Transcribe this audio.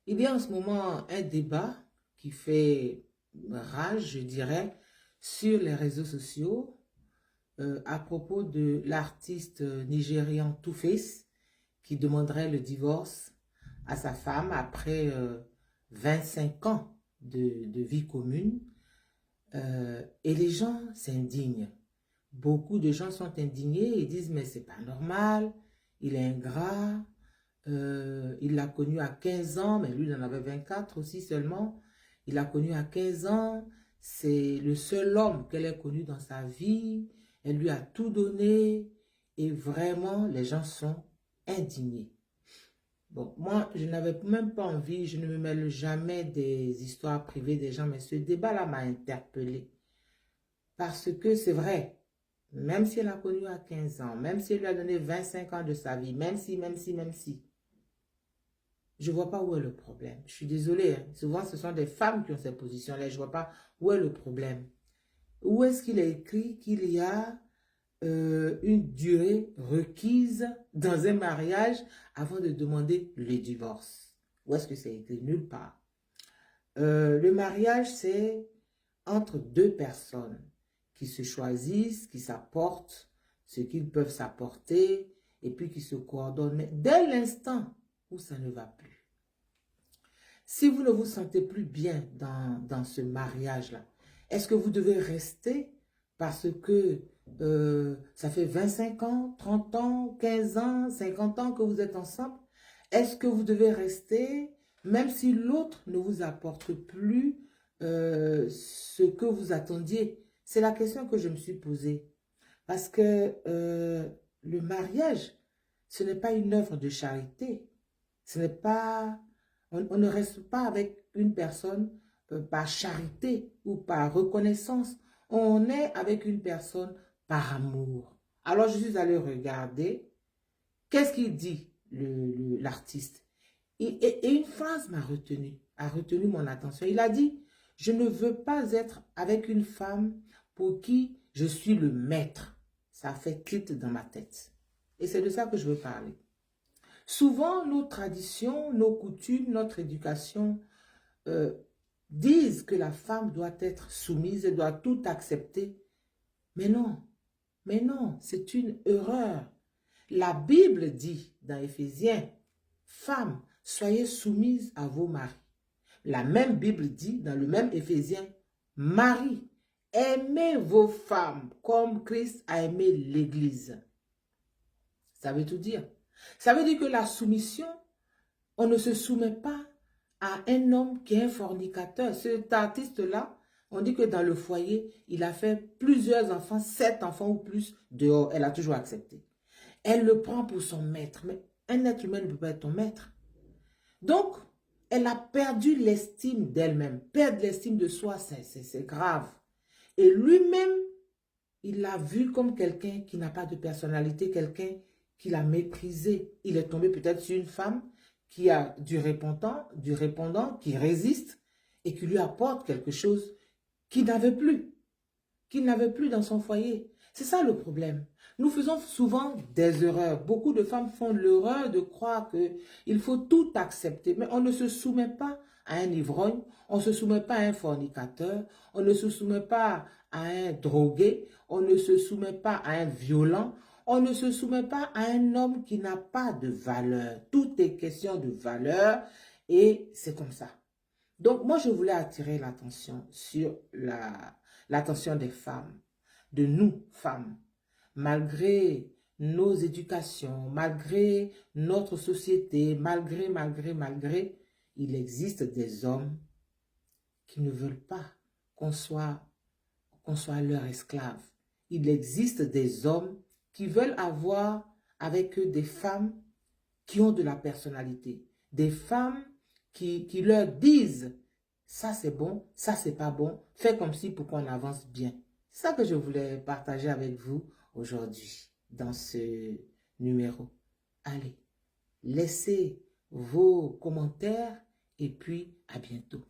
Il y a en ce moment un débat qui fait rage, je dirais, sur les réseaux sociaux à propos de l'artiste nigérian Two-Face qui demanderait le divorce à sa femme après 25 ans de vie commune. Et les gens s'indignent. Beaucoup de gens sont indignés et disent mais c'est pas normal, il est ingrat, il l'a connu à 15 ans, mais lui il en avait 24 aussi seulement. Il l'a connu à 15 ans, c'est le seul homme qu'elle ait connu dans sa vie, elle lui a tout donné et vraiment les gens sont indignés. Bon, moi je n'avais même pas envie, je ne me mêle jamais des histoires privées des gens, mais ce débat-là m'a interpellée. Parce que c'est vrai, même si elle a connu à 15 ans, même si elle lui a donné 25 ans de sa vie, même si, je ne vois pas où est le problème. Je suis désolée, hein. Souvent ce sont des femmes qui ont ces positions-là, je ne vois pas où est le problème. Où est-ce qu'il est écrit qu'il y a une durée requise dans un mariage avant de demander le divorce? Où est-ce que c'est écrit? Nulle part. Le mariage, c'est entre deux personnes qui se choisissent, qui s'apportent ce qu'ils peuvent s'apporter et puis qui se coordonnent. Mais dès l'instant où ça ne va plus, si vous ne vous sentez plus bien dans ce mariage-là, est-ce que vous devez rester parce que ça fait 25 ans, 30 ans, 15 ans, 50 ans que vous êtes ensemble? Est-ce que vous devez rester même si l'autre ne vous apporte plus ce que vous attendiez? C'est la question que je me suis posée. Parce que le mariage, ce n'est pas une œuvre de charité. Ce n'est pas, on ne reste pas avec une personne par charité ou par reconnaissance. On est avec une personne par amour. Alors je suis allée regarder, qu'est-ce qu'il dit l'artiste? Et une phrase a retenu mon attention. Il a dit, je ne veux pas être avec une femme pour qui je suis le maître. Ça a fait clic dans ma tête. Et c'est de ça que je veux parler. Souvent, nos traditions, nos coutumes, notre éducation euh, disent que la femme doit être soumise, elle doit tout accepter. Mais non, c'est une erreur. La Bible dit dans Éphésiens, femmes, soyez soumises à vos maris. La même Bible dit dans le même Éphésiens, maris, aimez vos femmes comme Christ a aimé l'Église. Ça veut tout dire. Ça veut dire que la soumission, on ne se soumet pas à un homme qui est un fornicateur. Cet artiste-là, on dit que dans le foyer, il a fait plusieurs enfants, 7 enfants ou plus dehors. Elle a toujours accepté. Elle le prend pour son maître. Mais un être humain ne peut pas être ton maître. Donc, elle a perdu l'estime d'elle-même. Perdre l'estime de soi, c'est grave. Et lui-même, il l'a vu comme quelqu'un qui n'a pas de personnalité, quelqu'un qui l'a méprisé. Il est tombé peut-être sur une femme qui a du répondant, qui résiste et qui lui apporte quelque chose qu'il n'avait plus dans son foyer. C'est ça le problème. Nous faisons souvent des erreurs. Beaucoup de femmes font l'erreur de croire qu'il faut tout accepter. Mais on ne se soumet pas à un ivrogne, on ne se soumet pas à un fornicateur, on ne se soumet pas à un drogué, on ne se soumet pas à un violent, on ne se soumet pas à un homme qui n'a pas de valeur. Tout est question de valeur et c'est comme ça. Donc moi je voulais attirer l'attention sur l'attention des femmes, de nous femmes. Malgré nos éducations, malgré notre société, malgré, il existe des hommes qui ne veulent pas qu'on soit leur esclave. Il existe des hommes qui veulent avoir avec eux des femmes qui ont de la personnalité, des femmes qui leur disent ça c'est bon, ça c'est pas bon, fais comme si pour qu'on avance bien. C'est ça que je voulais partager avec vous aujourd'hui dans ce numéro. Allez, laissez vos commentaires et puis à bientôt.